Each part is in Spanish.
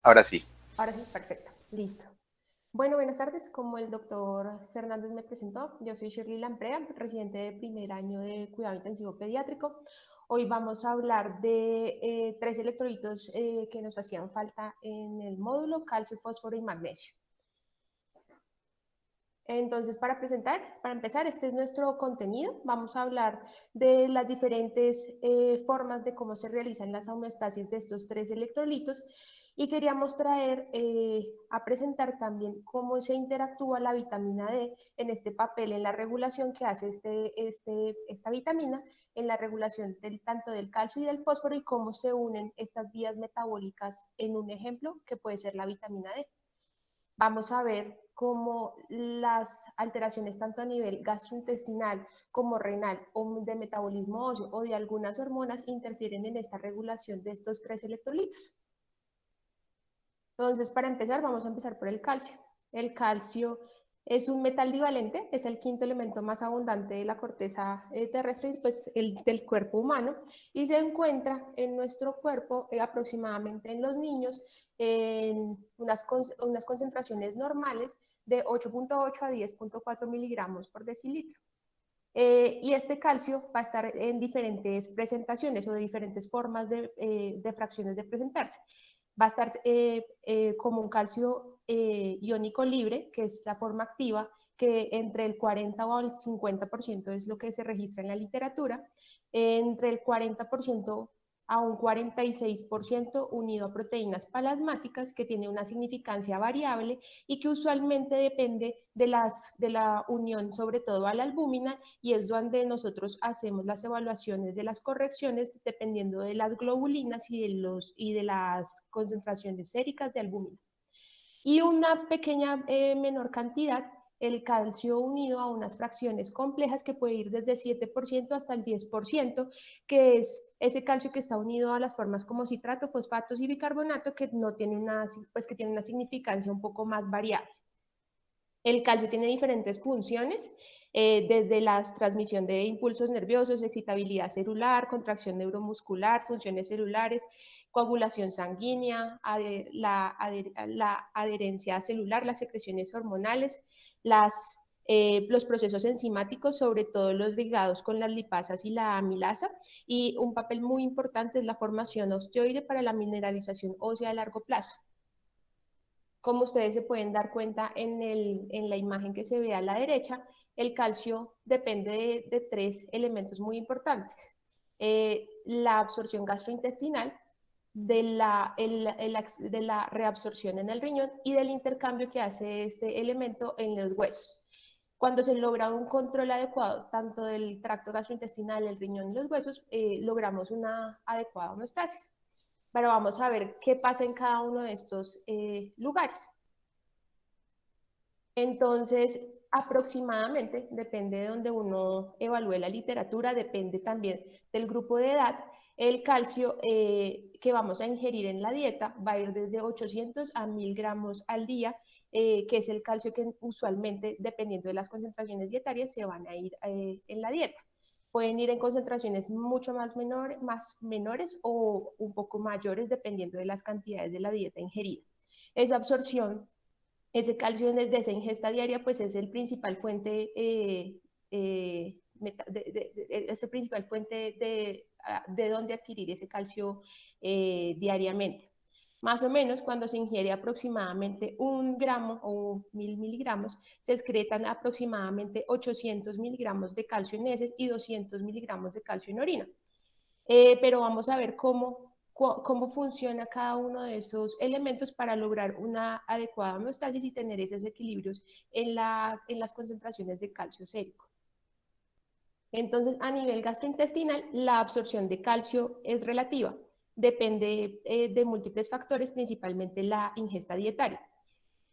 Ahora sí. Ahora sí, perfecto, listo. Bueno, buenas tardes. Como el doctor Fernández me presentó, yo soy Shirley Lamprea, residente de primer año de cuidado intensivo pediátrico. Hoy vamos a hablar de tres electrolitos que nos hacían falta en el módulo: calcio, fósforo y magnesio. Entonces, para empezar, este es nuestro contenido. Vamos a hablar de las diferentes formas de cómo se realizan las homeostasis de estos tres electrolitos, y queríamos traer a presentar también cómo se interactúa la vitamina D en este papel, en la regulación que hace esta vitamina, en la regulación tanto del calcio y del fósforo, y cómo se unen estas vías metabólicas en un ejemplo que puede ser la vitamina D. Vamos a ver cómo las alteraciones tanto a nivel gastrointestinal como renal o de metabolismo óseo o de algunas hormonas interfieren en esta regulación de estos tres electrolitos. Entonces, para empezar, vamos a empezar por el calcio. El calcio es un metal divalente, es el quinto elemento más abundante de la corteza terrestre, pues el del cuerpo humano, y se encuentra en nuestro cuerpo aproximadamente en los niños en unas concentraciones normales de 8.8 a 10.4 miligramos por decilitro. Y este calcio va a estar en diferentes presentaciones o de diferentes formas de fracciones de presentarse. Va a estar como un calcio iónico libre, que es la forma activa, que entre el 40 o el 50% es lo que se registra en la literatura, entre el 40% a un 46% unido a proteínas plasmáticas, que tiene una significancia variable y que usualmente depende de la unión sobre todo a la albúmina, y es donde nosotros hacemos las evaluaciones de las correcciones dependiendo de las globulinas y de las concentraciones séricas de albúmina. Y una pequeña menor cantidad, el calcio unido a unas fracciones complejas que puede ir desde 7% hasta el 10%, que es ese calcio que está unido a las formas como citrato, fosfatos y bicarbonato, que no tiene pues que tiene una significancia un poco más variable. El calcio tiene diferentes funciones, desde la transmisión de impulsos nerviosos, excitabilidad celular, contracción neuromuscular, funciones celulares, coagulación sanguínea, la adherencia celular, las secreciones hormonales, los procesos enzimáticos, sobre todo los ligados con las lipasas y la amilasa, y un papel muy importante es la formación osteoide para la mineralización ósea a largo plazo. Como ustedes se pueden dar cuenta en la imagen que se ve a la derecha, el calcio depende de tres elementos muy importantes: la absorción gastrointestinal, de la reabsorción en el riñón y del intercambio que hace este elemento en los huesos. Cuando se logra un control adecuado tanto del tracto gastrointestinal, el riñón y los huesos, logramos una adecuada homeostasis. Pero vamos a ver qué pasa en cada uno de estos lugares. Entonces, aproximadamente, depende de donde uno evalúe la literatura, depende también del grupo de edad, el calcio que vamos a ingerir en la dieta va a ir desde 800 a 1000 gramos al día, que es el calcio que usualmente, dependiendo de las concentraciones dietarias, se van a ir en la dieta. Pueden ir en concentraciones mucho más menores o un poco mayores, dependiendo de las cantidades de la dieta ingerida. Esa absorción, ese calcio de esa ingesta diaria, pues es el principal fuente, es el principal fuente de dónde adquirir ese calcio diariamente. Más o menos, cuando se ingiere aproximadamente 1 gramo o 1000 miligramos, se excretan aproximadamente 800 miligramos de calcio en heces y 200 miligramos de calcio en orina. Pero vamos a ver cómo funciona cada uno de esos elementos para lograr una adecuada homeostasis y tener esos equilibrios en las concentraciones de calcio sérico. Entonces, a nivel gastrointestinal, la absorción de calcio es relativa, depende de múltiples factores, principalmente la ingesta dietaria.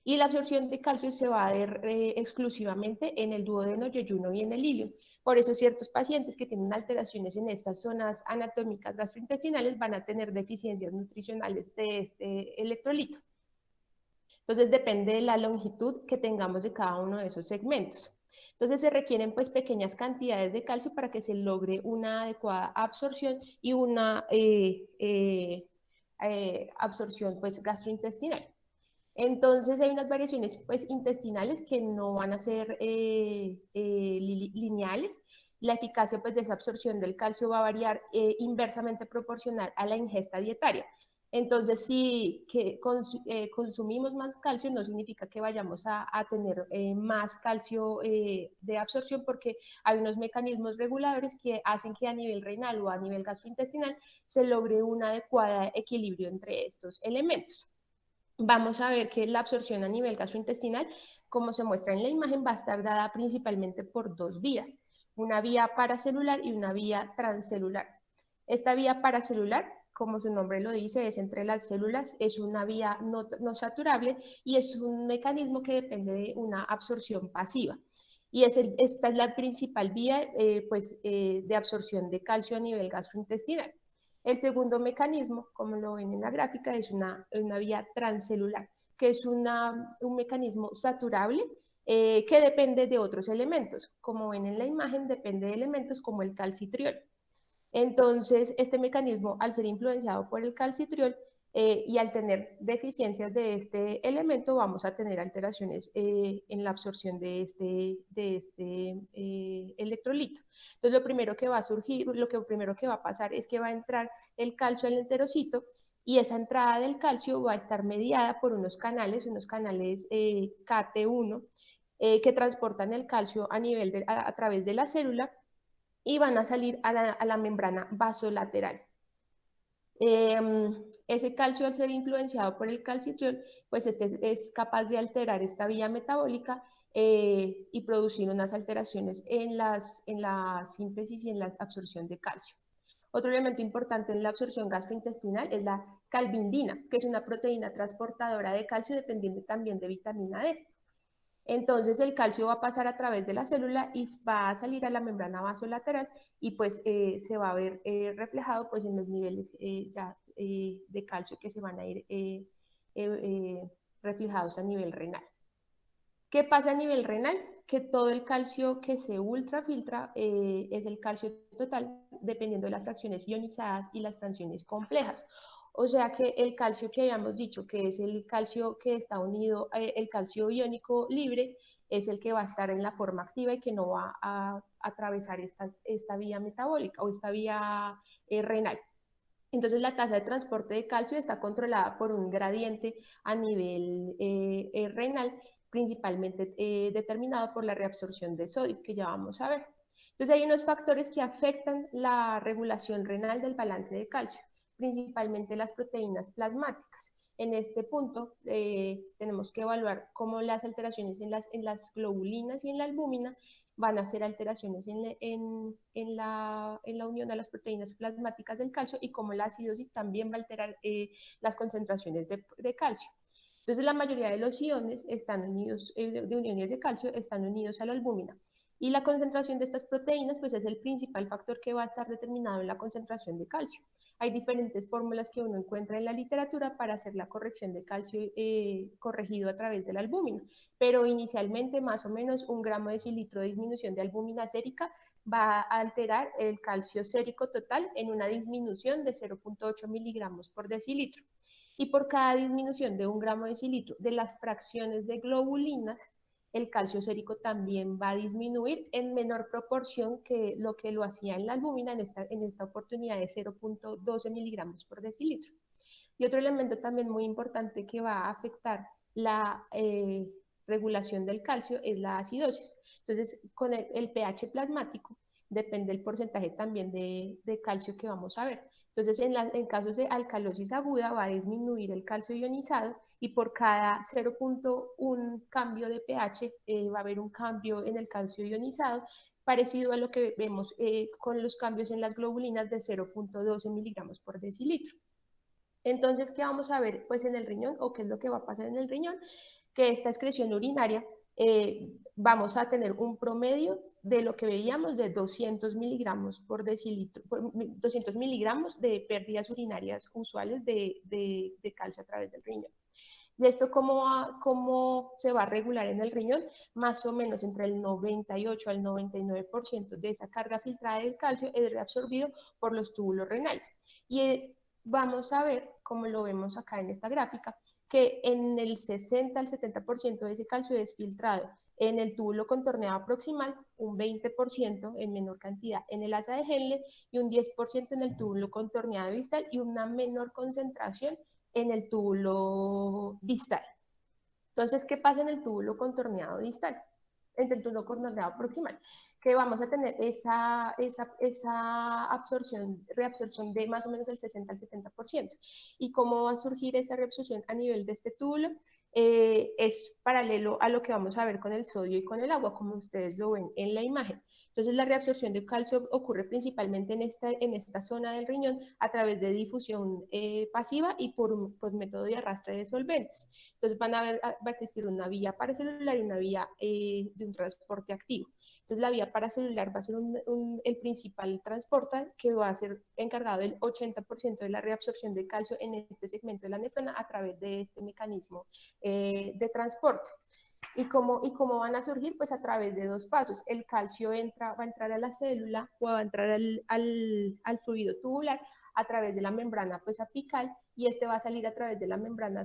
Y la absorción de calcio se va a ver exclusivamente en el duodeno, yeyuno y en el ilio. Por eso ciertos pacientes que tienen alteraciones en estas zonas anatómicas gastrointestinales van a tener deficiencias nutricionales de este electrolito. Entonces depende de la longitud que tengamos de cada uno de esos segmentos. Entonces se requieren pues pequeñas cantidades de calcio para que se logre una adecuada absorción y absorción pues gastrointestinal. Entonces hay unas variaciones pues intestinales que no van a ser lineales. La eficacia pues de esa absorción del calcio va a variar inversamente proporcional a la ingesta dietaria. Entonces, si consumimos más calcio, no significa que vayamos a tener más calcio de absorción, porque hay unos mecanismos reguladores que hacen que a nivel renal o a nivel gastrointestinal se logre un adecuado equilibrio entre estos elementos. Vamos a ver que la absorción a nivel gastrointestinal, como se muestra en la imagen, va a estar dada principalmente por dos vías, una vía paracelular y una vía transcelular. Esta vía paracelular, como su nombre lo dice, es entre las células, es una vía no saturable y es un mecanismo que depende de una absorción pasiva. Y esta es la principal vía de absorción de calcio a nivel gastrointestinal. El segundo mecanismo, como lo ven en la gráfica, es una vía transcelular, que es un mecanismo saturable que depende de otros elementos. Como ven en la imagen, depende de elementos como el calcitriol. Entonces, este mecanismo, al ser influenciado por el calcitriol y al tener deficiencias de este elemento, vamos a tener alteraciones en la absorción de este electrolito. Entonces, lo primero que va a surgir, lo primero que va a pasar es que va a entrar el calcio al enterocito y esa entrada del calcio va a estar mediada por unos canales KT1, que transportan el calcio a través de la célula y van a salir a la membrana vasolateral. Ese calcio, al ser influenciado por el calcitriol, pues este es capaz de alterar esta vía metabólica y producir unas alteraciones en la síntesis y en la absorción de calcio. Otro elemento importante en la absorción gastrointestinal es la calvindina, que es una proteína transportadora de calcio dependiente también de vitamina D. Entonces el calcio va a pasar a través de la célula y va a salir a la membrana vasolateral y pues se va a ver reflejado pues en los niveles de calcio que se van a ir reflejados a nivel renal. ¿Qué pasa a nivel renal? Que todo el calcio que se ultrafiltra es el calcio total, dependiendo de las fracciones ionizadas y las fracciones complejas. O sea que el calcio que habíamos dicho, que es el calcio que está unido, el calcio iónico libre, es el que va a estar en la forma activa y que no va a atravesar esta vía metabólica o esta vía renal. Entonces la tasa de transporte de calcio está controlada por un gradiente a nivel renal, principalmente determinado por la reabsorción de sodio, que ya vamos a ver. Entonces hay unos factores que afectan la regulación renal del balance de calcio, principalmente las proteínas plasmáticas. En este punto tenemos que evaluar cómo las alteraciones en las globulinas y en la albúmina van a ser alteraciones en la unión a las proteínas plasmáticas del calcio y como la acidosis también va a alterar las concentraciones de calcio. Entonces la mayoría de los iones están unidos, de uniones de calcio, están unidos a la albúmina. Y la concentración de estas proteínas pues es el principal factor que va a estar determinado en la concentración de calcio. Hay diferentes fórmulas que uno encuentra en la literatura para hacer la corrección de calcio corregido a través de la albúmina, pero inicialmente más o menos 1 gramo de decilitro de disminución de albúmina sérica va a alterar el calcio sérico total en una disminución de 0.8 miligramos por decilitro. Y por cada disminución de 1 gramo de decilitro de las fracciones de globulinas, el calcio sérico también va a disminuir en menor proporción que lo hacía en la albúmina, en esta oportunidad de 0.12 miligramos por decilitro. Y otro elemento también muy importante que va a afectar la regulación del calcio es la acidosis. Entonces, con el pH plasmático depende el porcentaje también de calcio que vamos a ver. Entonces, en casos de alcalosis aguda va a disminuir el calcio ionizado y por cada 0.1 cambio de pH va a haber un cambio en el calcio ionizado, parecido a lo que vemos con los cambios en las globulinas de 0.12 miligramos por decilitro. Entonces, ¿qué vamos a ver pues en el riñón o qué es lo que va a pasar en el riñón? Que esta excreción urinaria vamos a tener un promedio de lo que veíamos de 200 miligramos por decilitro, 200 miligramos de pérdidas urinarias usuales de calcio a través del riñón. ¿Y esto cómo se va a regular en el riñón? Más o menos entre el 98 al 99% de esa carga filtrada del calcio es reabsorbido por los túbulos renales. Y vamos a ver como lo vemos acá en esta gráfica, que en el 60 al 70% de ese calcio es filtrado en el túbulo contorneado proximal, un 20% en menor cantidad en el asa de Henle y un 10% en el túbulo contorneado distal y una menor concentración en el túbulo distal. Entonces, ¿qué pasa en el túbulo contorneado distal? Entre el túbulo contorneado proximal, que vamos a tener esa absorción, reabsorción de más o menos el 60 al 70%. ¿Y cómo va a surgir esa reabsorción a nivel de este túbulo? Es paralelo a lo que vamos a ver con el sodio y con el agua, como ustedes lo ven en la imagen. Entonces, la reabsorción de calcio ocurre principalmente en esta zona del riñón a través de difusión pasiva y por método de arrastre de solventes. Entonces va a existir una vía paracelular y una vía de un transporte activo. Entonces la vía paracelular va a ser el principal transporte que va a ser encargado del 80% de la reabsorción de calcio en este segmento de la nefrona a través de este mecanismo de transporte. ¿Y cómo van a surgir? Pues a través de dos pasos. El calcio va a entrar a la célula o va a entrar al fluido tubular a través de la membrana pues, apical y este va a salir a través de la membrana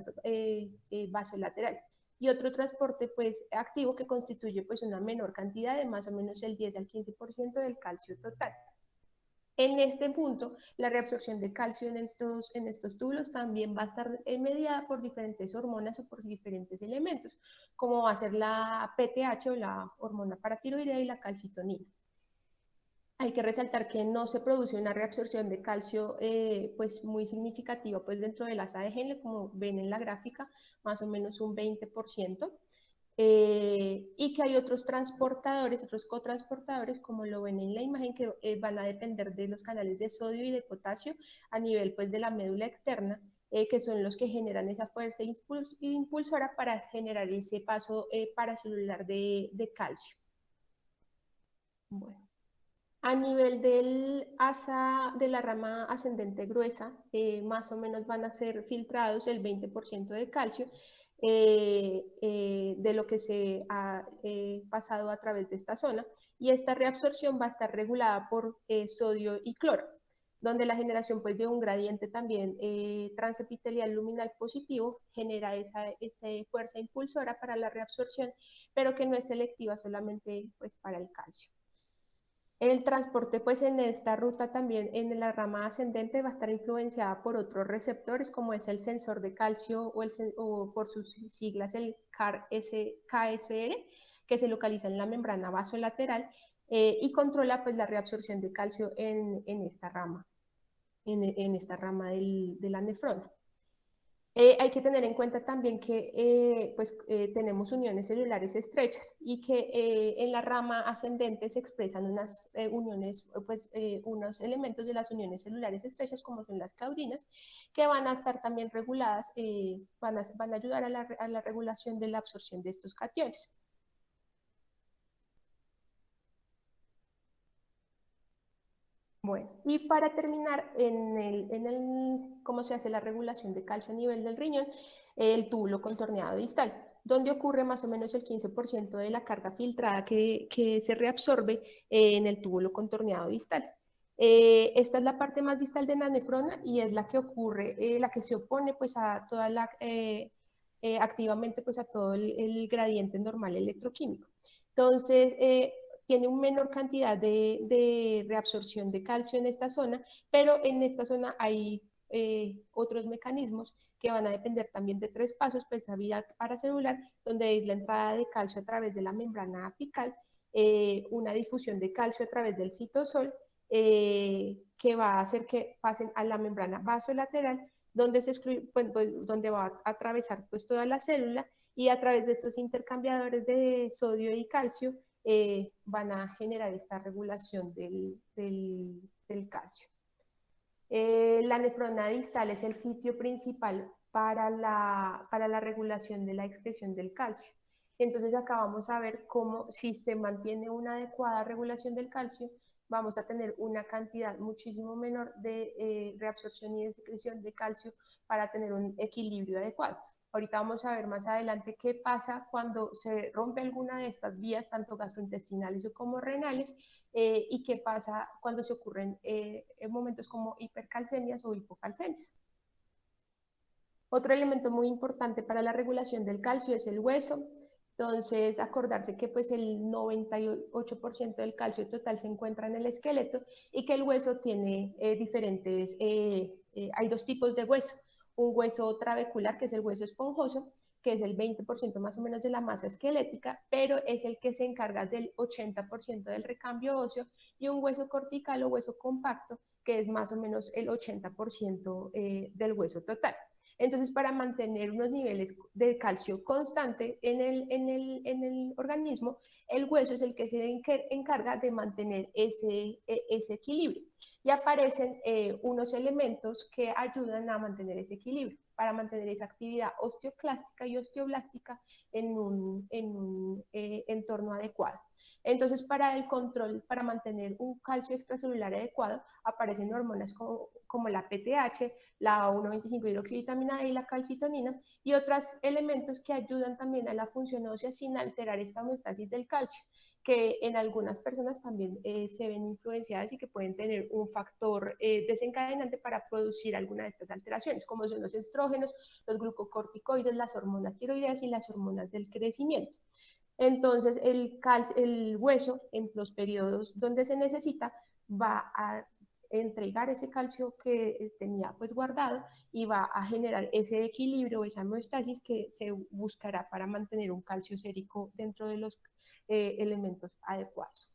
vasolateral. Y otro transporte pues, activo que constituye pues, una menor cantidad de más o menos el 10 al 15% del calcio total. En este punto, la reabsorción de calcio en estos túbulos también va a estar mediada por diferentes hormonas o por diferentes elementos, como va a ser la PTH o la hormona paratiroidea y la calcitonina. Hay que resaltar que no se produce una reabsorción de calcio pues muy significativa pues dentro de la asa de Henle, como ven en la gráfica, más o menos un 20%. Y que hay otros transportadores, otros cotransportadores, como lo ven en la imagen, que van a depender de los canales de sodio y de potasio a nivel pues, de la médula externa, que son los que generan esa fuerza impulsora para generar ese paso paracelular de calcio. Bueno. A nivel del asa de la rama ascendente gruesa, más o menos van a ser filtrados el 20% de calcio de lo que se ha pasado a través de esta zona. Y esta reabsorción va a estar regulada por sodio y cloro, donde la generación pues, de un gradiente también transepitelial luminal positivo genera esa fuerza impulsora para la reabsorción, pero que no es selectiva solamente pues, para el calcio. El transporte, pues en esta ruta también en la rama ascendente va a estar influenciada por otros receptores, como es el sensor de calcio o por sus siglas el KSR, que se localiza en la membrana vasolateral y controla pues la reabsorción de calcio en esta rama, en esta rama de la nefrona. Hay que tener en cuenta también que tenemos uniones celulares estrechas y que en la rama ascendente se expresan unas uniones, unos elementos de las uniones celulares estrechas como son las claudinas, que van a estar también reguladas, van a ayudar a la regulación de la absorción de estos cationes. Bueno, y para terminar, cómo se hace la regulación de calcio a nivel del riñón, el túbulo contorneado distal, donde ocurre más o menos el 15% de la carga filtrada que se reabsorbe en el túbulo contorneado distal. Esta es la parte más distal de la nefrona y es la que ocurre, la que se opone pues a toda activamente pues a todo el gradiente normal electroquímico. Entonces, tiene una menor cantidad de reabsorción de calcio en esta zona, pero en esta zona hay otros mecanismos que van a depender también de tres pasos, pues esa vía paracelular, donde es la entrada de calcio a través de la membrana apical, una difusión de calcio a través del citosol, que va a hacer que pasen a la membrana vasolateral, donde, donde va a atravesar pues, toda la célula y a través de estos intercambiadores de sodio y calcio van a generar esta regulación del calcio. La nefrona distal es el sitio principal para la regulación de la excreción del calcio. Entonces acá vamos a ver cómo si se mantiene una adecuada regulación del calcio, vamos a tener una cantidad muchísimo menor de reabsorción y de secreción de calcio para tener un equilibrio adecuado. Ahorita vamos a ver más adelante qué pasa cuando se rompe alguna de estas vías, tanto gastrointestinales como renales, y qué pasa cuando se ocurren en momentos como hipercalcemias o hipocalcemias. Otro elemento muy importante para la regulación del calcio es el hueso. Entonces, acordarse que pues el 98% del calcio total se encuentra en el esqueleto y que el hueso tiene hay dos tipos de hueso. Un hueso trabecular, que es el hueso esponjoso, que es el 20% más o menos de la masa esquelética, pero es el que se encarga del 80% del recambio óseo, y un hueso cortical o hueso compacto, que es más o menos el 80% del hueso total. Entonces, para mantener unos niveles de calcio constante en el organismo, el hueso es el que se encarga de mantener ese equilibrio. Y aparecen unos elementos que ayudan a mantener ese equilibrio, para mantener esa actividad osteoclástica y osteoblástica en un entorno adecuado. Entonces, para el control, para mantener un calcio extracelular adecuado, aparecen hormonas como la PTH, la 1,25-hidroxivitamina E y la calcitonina, y otros elementos que ayudan también a la función ósea sin alterar esta homeostasis del calcio, que en algunas personas también se ven influenciadas y que pueden tener un factor desencadenante para producir alguna de estas alteraciones, como son los estrógenos, los glucocorticoides, las hormonas tiroideas y las hormonas del crecimiento. Entonces, el hueso, en los periodos donde se necesita, va a entregar ese calcio que tenía pues guardado y va a generar ese equilibrio, esa homeostasis que se buscará para mantener un calcio sérico dentro de los elementos adecuados.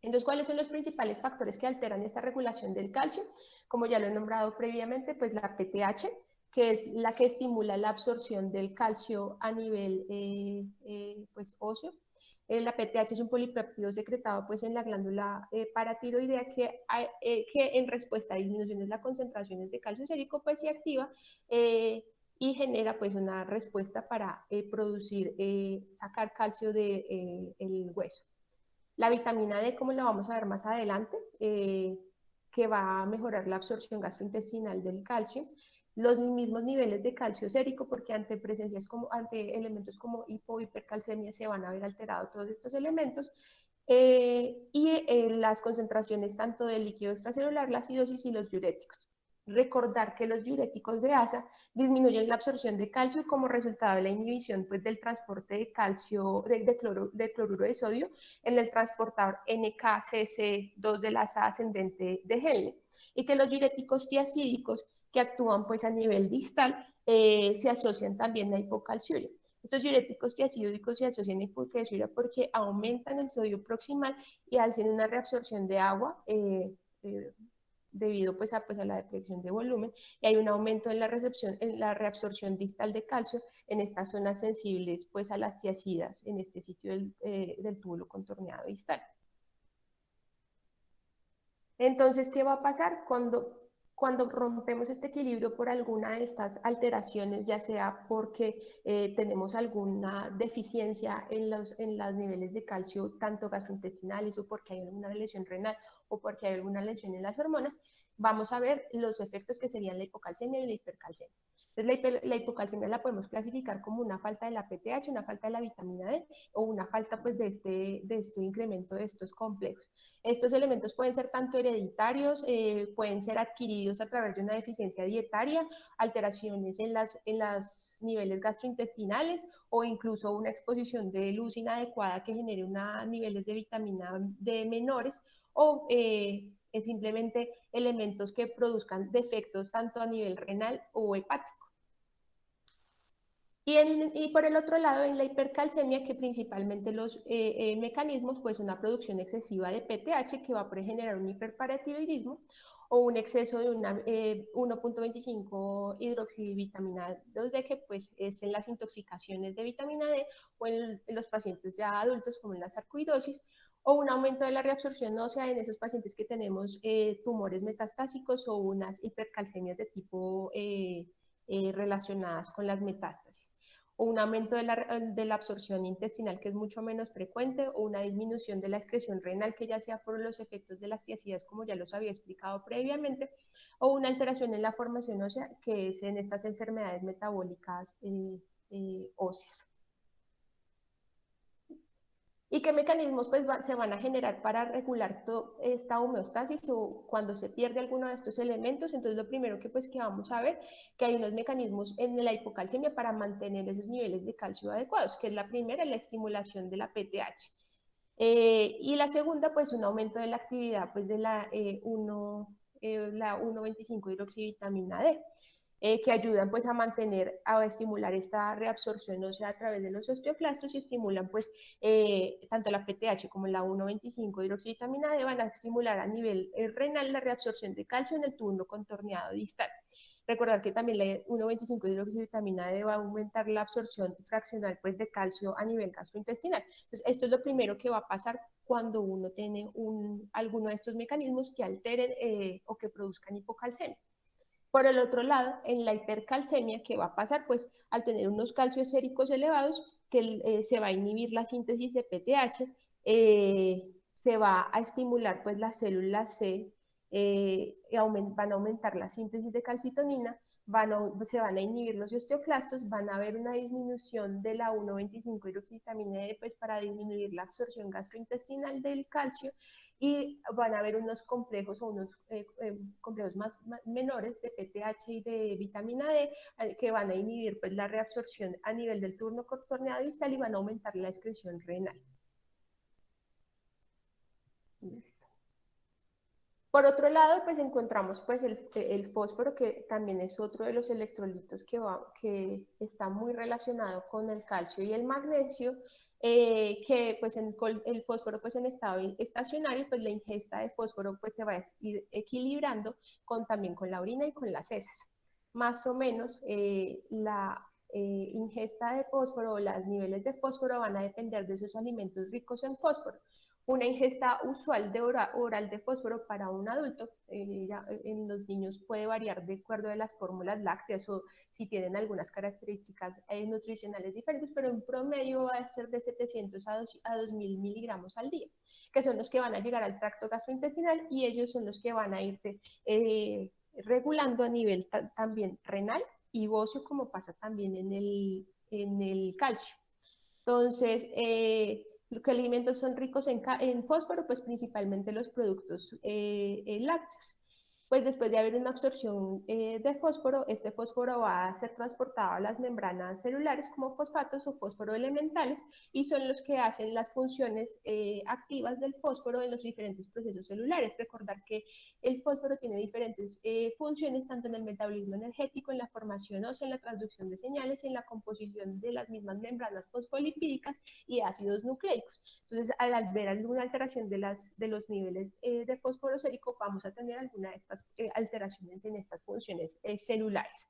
Entonces, ¿cuáles son los principales factores que alteran esta regulación del calcio? Como ya lo he nombrado previamente, pues la PTH, que es la que estimula la absorción del calcio a nivel pues, óseo. La PTH es un polipéptido secretado pues, en la glándula paratiroidea que en respuesta a disminuciones de las concentraciones de calcio sérico pues, se activa y genera pues, una respuesta para sacar calcio del hueso. La vitamina D, como lo vamos a ver más adelante, que va a mejorar la absorción gastrointestinal del calcio. Los mismos niveles de calcio sérico, porque ante elementos como hipercalcemia se van a ver alterados todos estos elementos. Las concentraciones tanto del líquido extracelular, la acidosis y los diuréticos. Recordar que los diuréticos de ASA disminuyen la absorción de calcio como resultado de la inhibición pues, del transporte de calcio, de cloruro de sodio en el transportador NKCC2 de la asa ascendente de Henle, y que los diuréticos tiacídicos que actúan pues a nivel distal se asocian también a hipocalciuria. Estos diuréticos tiacídicos se asocian a hipocalciuria porque aumentan el sodio proximal y hacen una reabsorción de agua debido pues a la depresión de volumen, y hay un aumento en la reabsorción distal de calcio en estas zonas sensibles pues a las tiacidas en este sitio del túbulo contorneado distal. Entonces, ¿qué va a pasar cuando rompemos este equilibrio por alguna de estas alteraciones, ya sea porque tenemos alguna deficiencia en los niveles de calcio, tanto gastrointestinales, o porque hay alguna lesión renal, o porque hay alguna lesión en las hormonas? Vamos a ver los efectos que serían la hipocalcemia y la hipercalcemia. Entonces, la hipocalcemia la podemos clasificar como una falta de la PTH, una falta de la vitamina D, o una falta pues, de este incremento de estos complejos. Estos elementos pueden ser tanto hereditarios, pueden ser adquiridos a través de una deficiencia dietaria, alteraciones en los niveles gastrointestinales, o incluso una exposición de luz inadecuada que genere niveles de vitamina D menores, o simplemente elementos que produzcan defectos tanto a nivel renal o hepático. Y por el otro lado, en la hipercalcemia, que principalmente los mecanismos, pues una producción excesiva de PTH que va a generar un hiperparatiroidismo, o un exceso de 1,25 hidroxivitamina 2D, que pues es en las intoxicaciones de vitamina D, o en los pacientes ya adultos como en la sarcoidosis, o un aumento de la reabsorción ósea en esos pacientes que tenemos tumores metastásicos o unas hipercalcemias de tipo relacionadas con las metástasis, o un aumento de la absorción intestinal que es mucho menos frecuente, o una disminución de la excreción renal que ya sea por los efectos de las tiacidas como ya los había explicado previamente, o una alteración en la formación ósea que es en estas enfermedades metabólicas óseas. ¿Y qué mecanismos pues, se van a generar para regular esta homeostasis o cuando se pierde alguno de estos elementos? Entonces, lo primero que vamos a ver, que hay unos mecanismos en la hipocalcemia para mantener esos niveles de calcio adecuados, que es la primera, la estimulación de la PTH. Y la segunda, pues un aumento de la actividad pues, de la 1,25 hidroxivitamina D, que ayudan pues a mantener, a estimular esta reabsorción ósea a través de los osteoclastos y estimulan pues tanto la PTH como la 1,25 hidroxivitamina D van a estimular a nivel renal la reabsorción de calcio en el túbulo contorneado distal. Recordar que también la 1,25 hidroxivitamina D va a aumentar la absorción fraccional pues, de calcio a nivel gastrointestinal. Entonces, esto es lo primero que va a pasar cuando uno tiene alguno de estos mecanismos que alteren o que produzcan hipocalcemia. Por el otro lado, en la hipercalcemia, ¿qué va a pasar? Pues al tener unos calcios séricos elevados, que se va a inhibir la síntesis de PTH, se va a estimular pues las células C, van a aumentar la síntesis de calcitonina, se van a inhibir los osteoclastos, van a haber una disminución de la 1,25 hidroxivitamina D pues, para disminuir la absorción gastrointestinal del calcio y van a haber unos complejos o unos complejos menores de PTH y de vitamina D que van a inhibir pues, la reabsorción a nivel del turno contorneado distal y van a aumentar la excreción renal. Listo. Por otro lado, pues encontramos pues el fósforo, que también es otro de los electrolitos que está muy relacionado con el calcio y el magnesio, que pues el fósforo pues en estado estacionario, pues la ingesta de fósforo pues se va a ir equilibrando también con la orina y con las heces. Más o menos la ingesta de fósforo o los niveles de fósforo van a depender de esos alimentos ricos en fósforo. Una ingesta usual de oral de fósforo para un adulto en los niños puede variar de acuerdo a las fórmulas lácteas o si tienen algunas características nutricionales diferentes, pero en promedio va a ser de 700 a 2000 miligramos al día, que son los que van a llegar al tracto gastrointestinal y ellos son los que van a irse regulando a nivel también renal y óseo, como pasa también en el calcio. Entonces, ¿qué alimentos son ricos en fósforo? Pues principalmente los productos lácteos. Pues después de haber una absorción de fósforo, este fósforo va a ser transportado a las membranas celulares como fosfatos o fósforo elementales y son los que hacen las funciones activas del fósforo en los diferentes procesos celulares. Recordar que el fósforo tiene diferentes funciones tanto en el metabolismo energético, en la formación ósea, en la transducción de señales y en la composición de las mismas membranas fosfolipídicas y ácidos nucleicos. Entonces, al ver alguna alteración de los niveles de fósforo sérico, vamos a tener alguna de estas alteraciones en estas funciones celulares.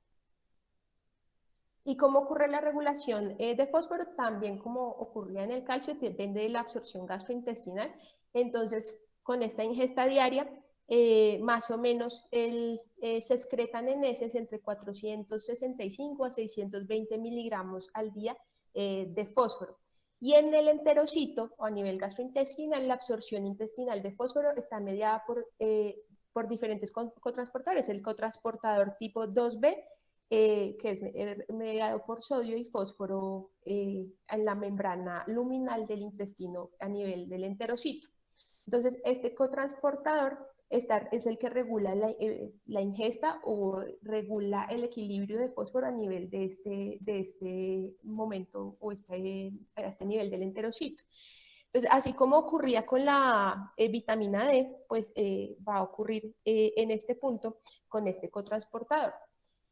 ¿Y cómo ocurre la regulación de fósforo? También como ocurría en el calcio, depende de la absorción gastrointestinal. Entonces, con esta ingesta diaria, más o menos se excretan en heces entre 465 a 620 miligramos al día de fósforo. Y en el enterocito o a nivel gastrointestinal, la absorción intestinal de fósforo está mediada por diferentes cotransportadores. El cotransportador tipo 2B, que es mediado por sodio y fósforo en la membrana luminal del intestino a nivel del enterocito. Entonces, este cotransportador es el que regula la ingesta o regula el equilibrio de fósforo a nivel de este momento o a este nivel del enterocito. Entonces, así como ocurría con la vitamina D, pues va a ocurrir en este punto con este cotransportador,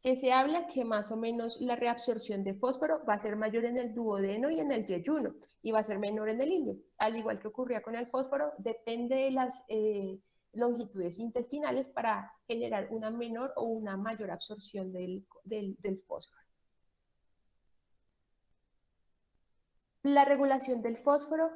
que se habla que más o menos la reabsorción de fósforo va a ser mayor en el duodeno y en el yeyuno y va a ser menor en el ilio. Al igual que ocurría con el fósforo, depende de las longitudes intestinales para generar una menor o una mayor absorción del fósforo. La regulación del fósforo,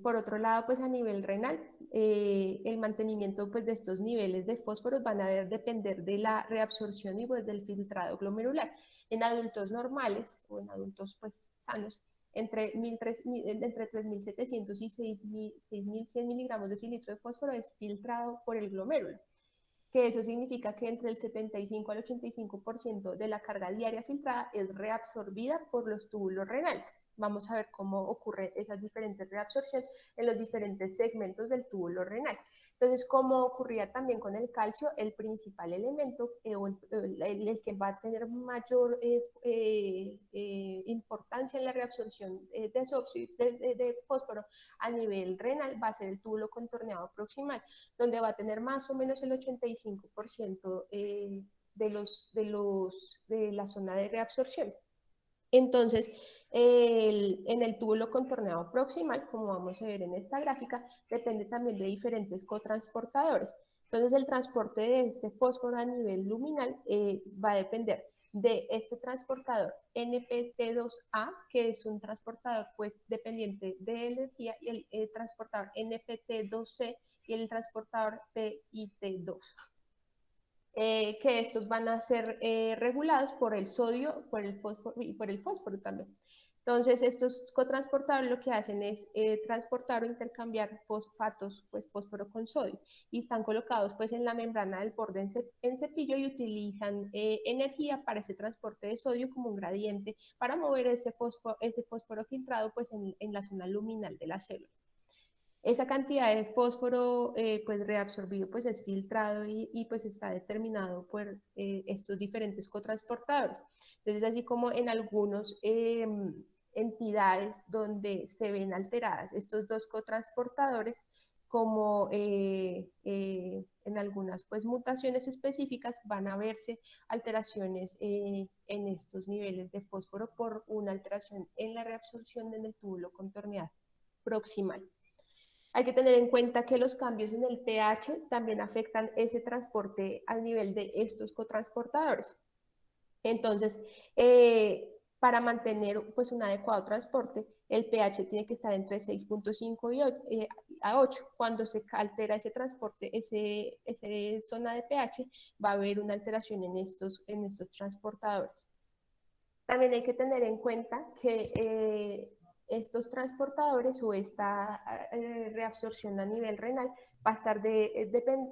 por otro lado, pues a nivel renal, el mantenimiento pues, de estos niveles de fósforo van a depender de la reabsorción y pues, del filtrado glomerular. En adultos normales o en adultos pues, sanos, entre 3.700 y 6.100 miligramos de cilitro de fósforo es filtrado por el glomérulo. que eso significa que entre el 75 al 85% de la carga diaria filtrada es reabsorbida por los túbulos renales. Vamos a ver cómo ocurre esas diferentes reabsorciones en los diferentes segmentos del túbulo renal. Entonces, como ocurría también con el calcio, el principal elemento, el que va a tener mayor importancia en la reabsorción de fósforo a nivel renal va a ser el túbulo contorneado proximal, donde va a tener más o menos el 85% de la zona de reabsorción. Entonces, en el túbulo contorneado proximal, como vamos a ver en esta gráfica, depende también de diferentes cotransportadores. Entonces, el transporte de este fósforo a nivel luminal va a depender de este transportador NPT2A, que es un transportador pues dependiente de energía, y el transportador NPT2C y el transportador PIT2. Que estos van a ser regulados por el sodio, por el fósforo y por el fósforo también. Entonces, estos cotransportadores lo que hacen es transportar o intercambiar fosfatos, pues fósforo con sodio, y están colocados pues en la membrana del borde en cepillo y utilizan energía para ese transporte de sodio como un gradiente para mover ese fósforo filtrado pues en la zona luminal de la célula. Esa cantidad de fósforo pues reabsorbido pues es filtrado y pues está determinado por estos diferentes cotransportadores. Entonces, así como en algunas entidades donde se ven alteradas estos dos cotransportadores, como en algunas pues mutaciones específicas van a verse alteraciones en estos niveles de fósforo por una alteración en la reabsorción en el túbulo contorneado proximal. Hay que tener en cuenta que los cambios en el pH también afectan ese transporte al nivel de estos cotransportadores. Entonces, para mantener pues, un adecuado transporte, el pH tiene que estar entre 6.5 a 8. Cuando se altera ese transporte, esa zona de pH, va a haber una alteración en estos transportadores. También hay que tener en cuenta que estos transportadores o esta reabsorción a nivel renal va a estar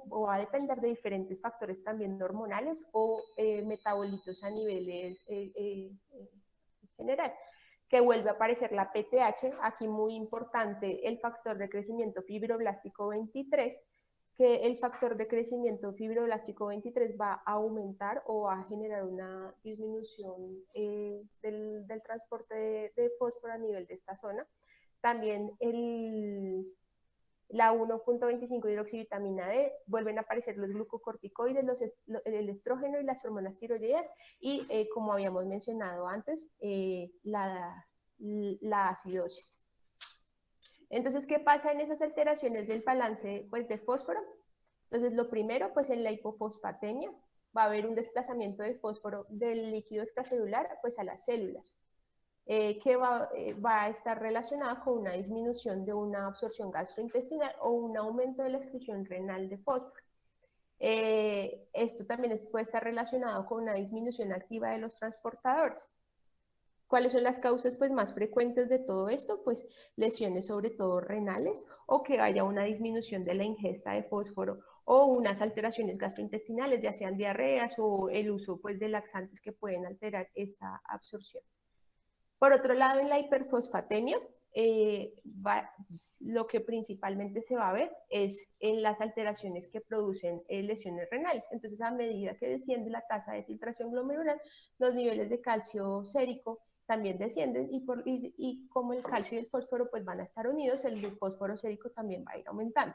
o va a depender de diferentes factores también hormonales o metabolitos a niveles general, que vuelve a aparecer la PTH, aquí muy importante el factor de crecimiento fibroblástico 23, que el factor de crecimiento fibroblástico 23 va a aumentar o va a generar una disminución del transporte de fósforo a nivel de esta zona. También la 1.25 hidroxivitamina D, vuelven a aparecer los glucocorticoides, el estrógeno y las hormonas tiroideas y, como habíamos mencionado antes, la acidosis. Entonces, ¿qué pasa en esas alteraciones del balance pues, de fósforo? Entonces, lo primero, pues en la hipofosfatemia va a haber un desplazamiento de fósforo del líquido extracelular pues, a las células, que va a estar relacionada con una disminución de una absorción gastrointestinal o un aumento de la excreción renal de fósforo. Esto también puede estar relacionado con una disminución activa de los transportadores. ¿Cuáles son las causas pues, más frecuentes de todo esto? Pues lesiones sobre todo renales o que haya una disminución de la ingesta de fósforo o unas alteraciones gastrointestinales, ya sean diarreas o el uso pues, de laxantes que pueden alterar esta absorción. Por otro lado, en la hiperfosfatemia, lo que principalmente se va a ver es en las alteraciones que producen lesiones renales. Entonces, a medida que desciende la tasa de filtración glomerular, los niveles de calcio sérico también descienden y como el calcio y el fósforo pues van a estar unidos, el fósforo sérico también va a ir aumentando.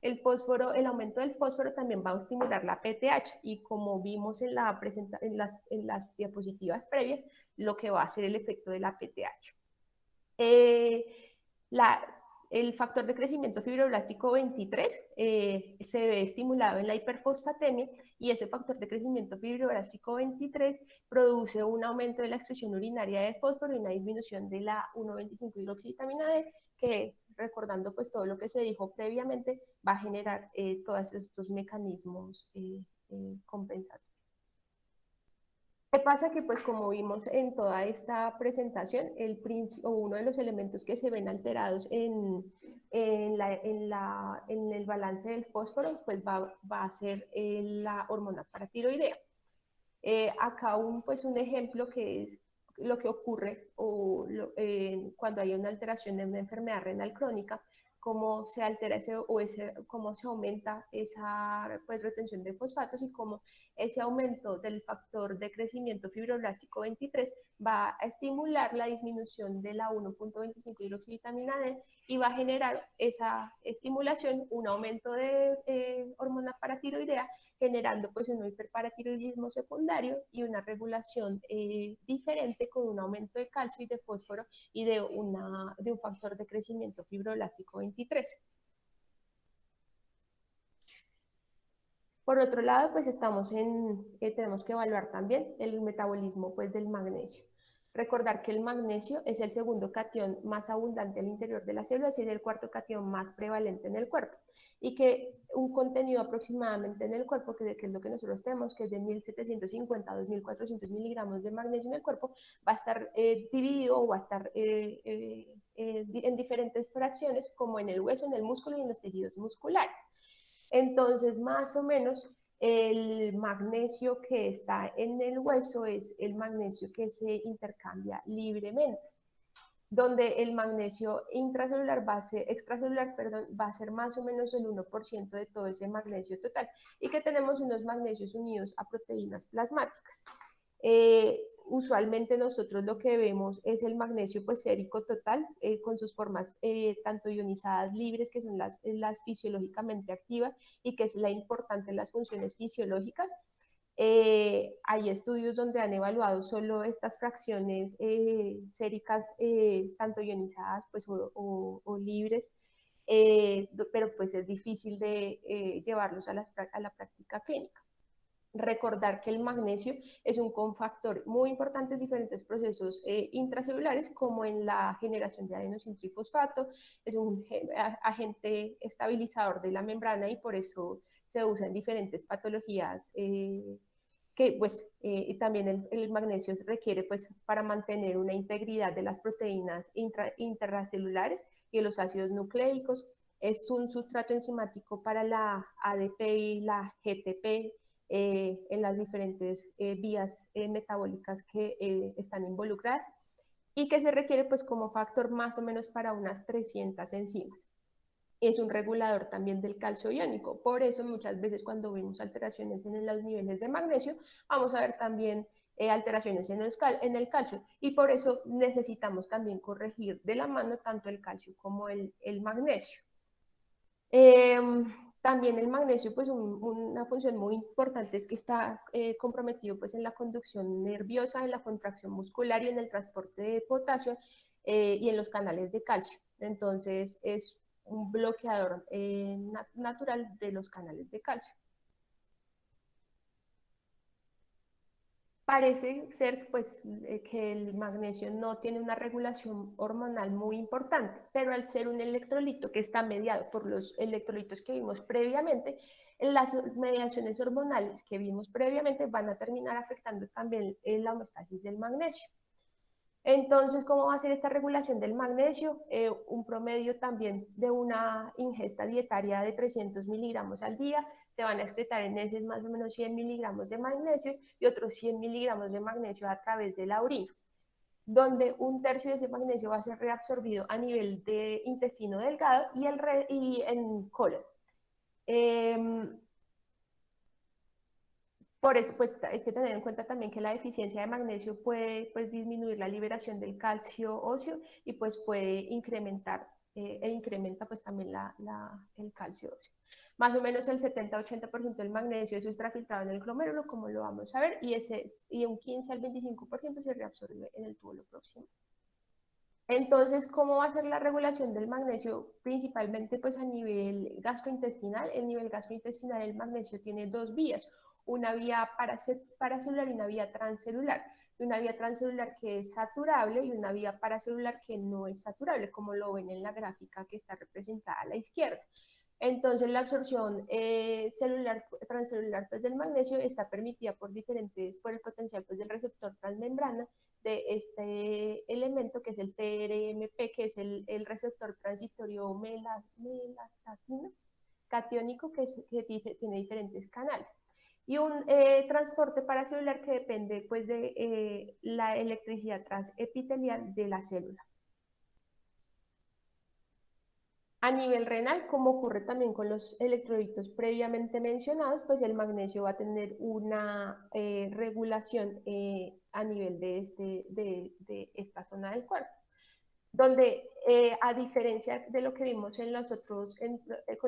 El aumento del fósforo también va a estimular la PTH y como vimos en las diapositivas previas, lo que va a hacer el efecto de la PTH. El factor de crecimiento fibroblástico 23 se ve estimulado en la hiperfosfatemia y ese factor de crecimiento fibroblástico 23 produce un aumento de la excreción urinaria de fósforo y una disminución de la 1,25 hidroxivitamina D, que recordando pues todo lo que se dijo previamente va a generar todos estos mecanismos compensatorios. ¿Qué pasa? Que pues como vimos en toda esta presentación, uno de los elementos que se ven alterados en el balance del fósforo, pues va a ser la hormona paratiroidea. Acá pues un ejemplo que es lo que ocurre cuando hay una alteración en una enfermedad renal crónica, cómo se altera cómo se aumenta esa pues, retención de fosfatos y cómo ese aumento del factor de crecimiento fibroblástico 23 va a estimular la disminución de la 1.25 hidroxivitamina D y va a generar esa estimulación, un aumento de hormona paratiroidea, generando pues un hiperparatiroidismo secundario y una regulación diferente con un aumento de calcio y de fósforo y de un factor de crecimiento fibroblástico 23. Por otro lado, pues tenemos que evaluar también el metabolismo pues, del magnesio. Recordar que el magnesio es el segundo catión más abundante al interior de la célula y es el cuarto catión más prevalente en el cuerpo. Y que un contenido aproximadamente en el cuerpo, que es lo que nosotros tenemos, que es de 1750 a 2400 miligramos de magnesio en el cuerpo, va a estar dividido o va a estar en diferentes fracciones, como en el hueso, en el músculo y en los tejidos musculares. Entonces, más o menos, el magnesio que está en el hueso es el magnesio que se intercambia libremente, donde el magnesio extracelular, perdón, va a ser más o menos el 1% de todo ese magnesio total, y que tenemos unos magnesios unidos a proteínas plasmáticas. Usualmente nosotros lo que vemos es el magnesio pues sérico total, con sus formas tanto ionizadas libres, que son las fisiológicamente activas y que es la importante en las funciones fisiológicas. Hay estudios donde han evaluado solo estas fracciones séricas, tanto ionizadas pues, o libres, pero pues es difícil de llevarlos a la práctica clínica. Recordar que el magnesio es un cofactor muy importante en diferentes procesos intracelulares, como en la generación de adenosintrifosfato, es un agente estabilizador de la membrana y por eso se usa en diferentes patologías que pues también el magnesio se requiere pues para mantener una integridad de las proteínas intracelulares y los ácidos nucleicos. Es un sustrato enzimático para la ADP y la GTP, en las diferentes vías metabólicas que están involucradas y que se requiere pues como factor más o menos para unas 300 enzimas. Es un regulador también del calcio iónico, por eso muchas veces cuando vemos alteraciones en los niveles de magnesio, vamos a ver también alteraciones en el calcio y por eso necesitamos también corregir de la mano tanto el calcio como el magnesio. También el magnesio, pues una función muy importante es que está comprometido pues en la conducción nerviosa, en la contracción muscular y en el transporte de potasio y en los canales de calcio. Entonces es un bloqueador natural de los canales de calcio. Parece ser pues, que el magnesio no tiene una regulación hormonal muy importante, pero al ser un electrolito que está mediado por los electrolitos que vimos previamente, las mediaciones hormonales que vimos previamente van a terminar afectando también la homeostasis del magnesio. Entonces, ¿cómo va a ser esta regulación del magnesio? Un promedio también de una ingesta dietaria de 300 miligramos al día. Se van a excretar en heces más o menos 100 miligramos de magnesio y otros 100 miligramos de magnesio a través de la orina, donde un tercio de ese magnesio va a ser reabsorbido a nivel de intestino delgado y en colon. Por eso, pues hay que tener en cuenta también que la deficiencia de magnesio puede pues, disminuir la liberación del calcio óseo y pues puede incrementar incrementa pues también el calcio óseo. Más o menos el 70-80% del magnesio es ultrafiltrado en el glomérulo, como lo vamos a ver, y un 15 al 25% se reabsorbe en el túbulo próximo. Entonces, ¿cómo va a ser la regulación del magnesio? Principalmente pues a nivel gastrointestinal. El nivel gastrointestinal del magnesio tiene dos vías, una vía paracelular y una vía transcelular. Una vía transcelular que es saturable y una vía paracelular que no es saturable, como lo ven en la gráfica que está representada a la izquierda. Entonces, la absorción transcelular pues, del magnesio está permitida por el potencial pues, del receptor transmembrana de este elemento que es el TRMP, que es el receptor transitorio melastatino catiónico que tiene diferentes canales. Y un transporte paracelular que depende pues, de la electricidad transepitelial de la célula. A nivel renal, como ocurre también con los electrolitos previamente mencionados, pues el magnesio va a tener una regulación a nivel de esta zona del cuerpo, donde a diferencia de lo que vimos con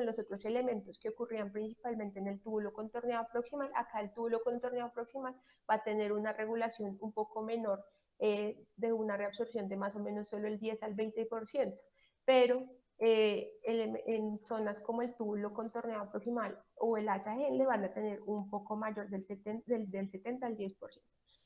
los otros elementos que ocurrían principalmente en el túbulo contorneado proximal, acá el túbulo contorneado proximal va a tener una regulación un poco menor de una reabsorción de más o menos solo el 10 al 20%, pero en zonas como el túbulo contorneado proximal o el HGN le van a tener un poco mayor del 70 al 10%.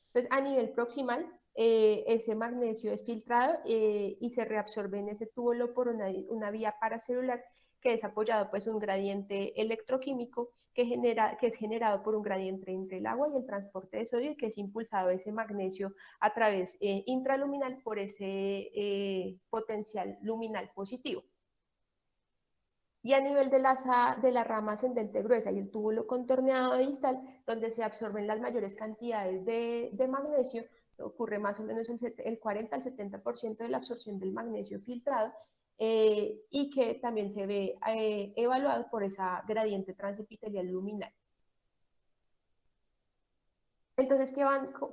Entonces, a nivel proximal, ese magnesio es filtrado y se reabsorbe en ese túbulo por una vía paracelular que es apoyado pues un gradiente electroquímico que es generado por un gradiente entre el agua y el transporte de sodio y que es impulsado ese magnesio a través intraluminal por ese potencial luminal positivo. Y a nivel de la rama ascendente gruesa y el túbulo contorneado distal, donde se absorben las mayores cantidades de magnesio, ocurre más o menos el 40 al 70% de la absorción del magnesio filtrado y que también se ve evaluado por esa gradiente transepitelial luminal. Entonces,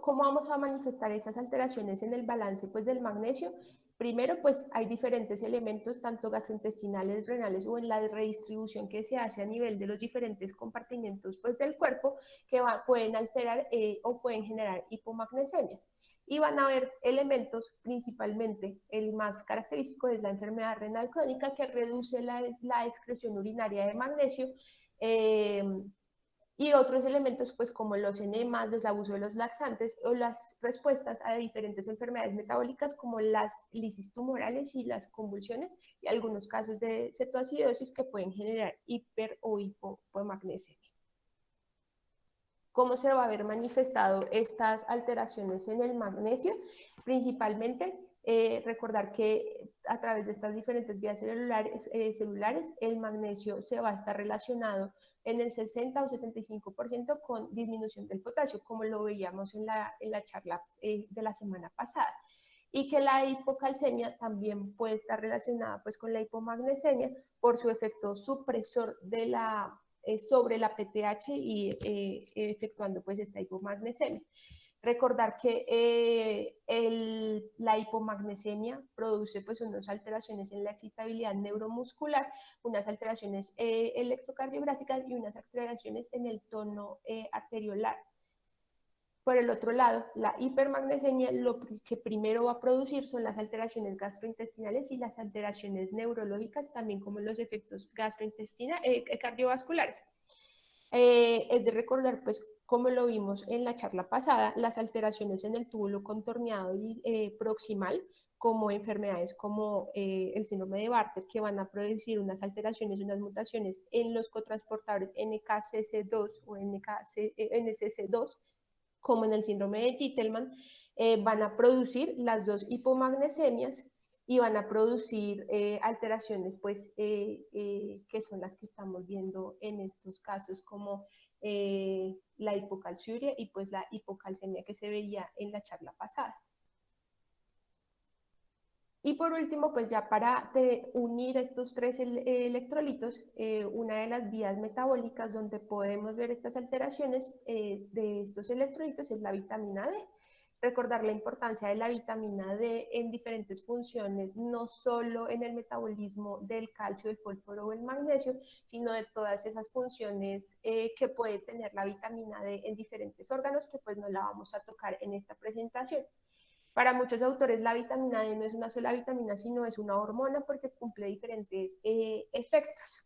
¿cómo vamos a manifestar esas alteraciones en el balance pues, del magnesio? Primero, pues hay diferentes elementos, tanto gastrointestinales, renales o en la redistribución que se hace a nivel de los diferentes compartimentos pues, del cuerpo que pueden alterar o pueden generar hipomagnesiemias. Y van a haber elementos, principalmente el más característico es la enfermedad renal crónica que reduce la excreción urinaria de magnesio. Y otros elementos pues como los enemas, los abusos de los laxantes o las respuestas a diferentes enfermedades metabólicas como las lisis tumorales y las convulsiones y algunos casos de cetoacidosis que pueden generar hiper o hipomagnesemia. ¿Cómo se va a ver manifestado estas alteraciones en el magnesio? Principalmente recordar que a través de estas diferentes vías celulares el magnesio se va a estar relacionado en el 60 o 65% con disminución del potasio, como lo veíamos en la charla de la semana pasada. Y que la hipocalcemia también puede estar relacionada pues, con la hipomagnesemia por su efecto supresor sobre la PTH y efectuando pues, esta hipomagnesemia. Recordar que la hipomagnesemia produce pues, unas alteraciones en la excitabilidad neuromuscular, unas alteraciones electrocardiográficas y unas alteraciones en el tono arteriolar. Por el otro lado, la hipermagnesemia lo que primero va a producir son las alteraciones gastrointestinales y las alteraciones neurológicas, también como los efectos cardiovasculares. Es de recordar, pues, como lo vimos en la charla pasada, las alteraciones en el túbulo contorneado y proximal, como enfermedades como el síndrome de Bartter, que van a producir unas alteraciones, unas mutaciones en los cotransportadores NKCC2 o NCC2, como en el síndrome de Gitelman, van a producir las dos hipomagnesemias y van a producir alteraciones pues, que son las que estamos viendo en estos casos como la hipocalciuria y pues la hipocalcemia que se veía en la charla pasada. Y por último, pues ya para unir estos tres electrolitos, una de las vías metabólicas donde podemos ver estas alteraciones de estos electrolitos es la vitamina D. Recordar la importancia de la vitamina D en diferentes funciones, no solo en el metabolismo del calcio, del fósforo o el magnesio, sino de todas esas funciones que puede tener la vitamina D en diferentes órganos, que pues no la vamos a tocar en esta presentación. Para muchos autores la vitamina D no es una sola vitamina, sino es una hormona porque cumple diferentes efectos.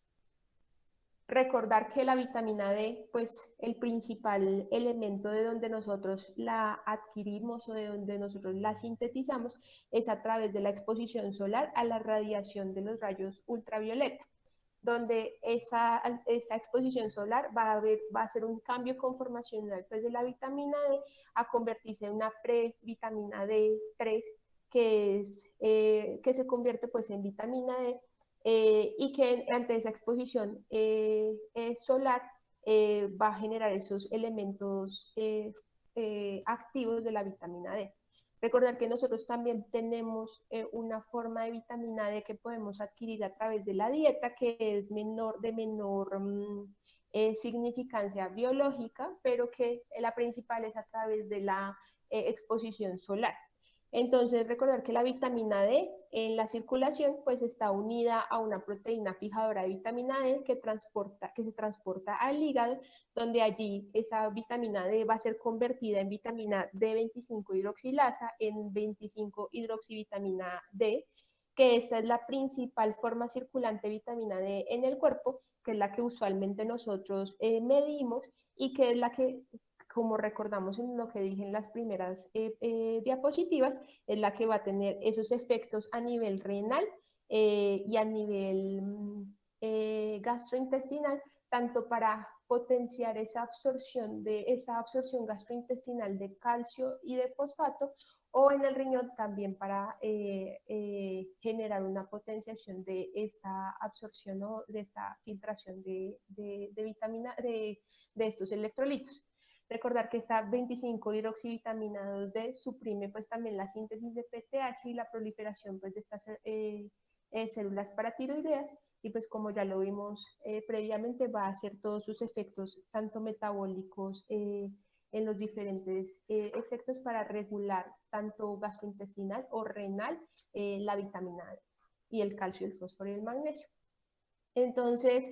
Recordar que la vitamina D, pues el principal elemento de donde nosotros la adquirimos o de donde nosotros la sintetizamos es a través de la exposición solar a la radiación de los rayos ultravioleta. donde esa exposición solar va a hacer un cambio conformacional pues, de la vitamina D a convertirse en una previtamina D3 que se convierte pues, en vitamina D y que ante esa exposición solar va a generar esos elementos activos de la vitamina D. Recordar que nosotros también tenemos una forma de vitamina D que podemos adquirir a través de la dieta, que es de menor significancia biológica, pero que la principal es a través de la exposición solar. Entonces, recordar que la vitamina D en la circulación pues está unida a una proteína fijadora de vitamina D que se transporta al hígado, donde allí esa vitamina D va a ser convertida en vitamina D25 hidroxilasa, en 25 hidroxivitamina D, que esa es la principal forma circulante de vitamina D en el cuerpo, que es la que usualmente nosotros medimos y que es la que, como recordamos en lo que dije en las primeras diapositivas, es la que va a tener esos efectos a nivel renal y a nivel gastrointestinal, tanto para potenciar esa absorción gastrointestinal de calcio y de fosfato, o en el riñón también para generar una potenciación de esta absorción o de esta filtración de vitamina, de estos electrolitos. Recordar que esta 25-hidroxivitamina 2D suprime pues también la síntesis de PTH y la proliferación pues de estas células paratiroideas y pues como ya lo vimos previamente va a hacer todos sus efectos tanto metabólicos en los diferentes efectos para regular tanto gastrointestinal o renal la vitamina D y el calcio, el fósforo y el magnesio. Entonces,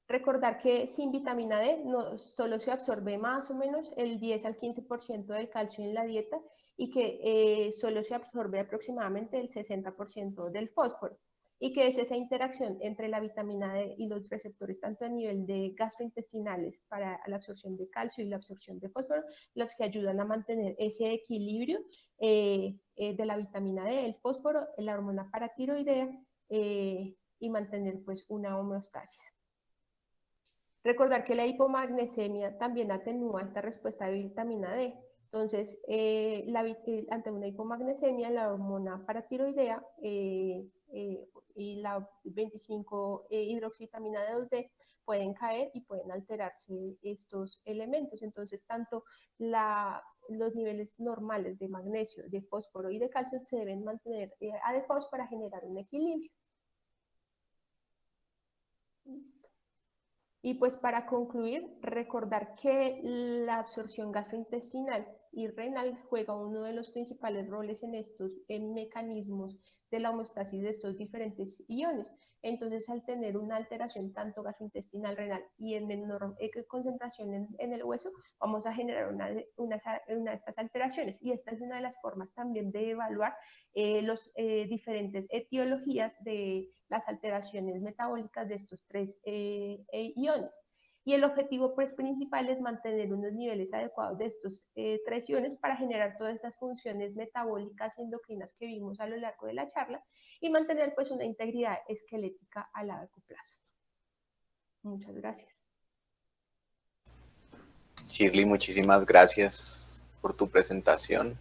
recordar que sin vitamina D no, solo se absorbe más o menos el 10 al 15% del calcio en la dieta y que solo se absorbe aproximadamente el 60% del fósforo y que es esa interacción entre la vitamina D y los receptores, tanto a nivel de gastrointestinales para la absorción de calcio y la absorción de fósforo, los que ayudan a mantener ese equilibrio de la vitamina D, el fósforo, la hormona paratiroidea y mantener pues una homeostasis. Recordar que la hipomagnesemia también atenúa esta respuesta de vitamina D. Entonces, ante una hipomagnesemia, la hormona paratiroidea y la 25-hidroxivitamina D2D pueden caer y pueden alterarse estos elementos. Entonces, tanto los niveles normales de magnesio, de fósforo y de calcio se deben mantener adecuados para generar un equilibrio. Listo. Y pues para concluir, recordar que la absorción gastrointestinal y renal juega uno de los principales roles en estos mecanismos de la homeostasis de estos diferentes iones. Entonces, al tener una alteración tanto gastrointestinal, renal y en menor concentración en el hueso, vamos a generar una de estas alteraciones. Y esta es una de las formas también de evaluar las diferentes etiologías de las alteraciones metabólicas de estos tres iones. Y el objetivo pues, principal es mantener unos niveles adecuados de estos tres iones para generar todas estas funciones metabólicas y endocrinas que vimos a lo largo de la charla y mantener pues, una integridad esquelética a largo plazo. Muchas gracias. Shirley, muchísimas gracias por tu presentación.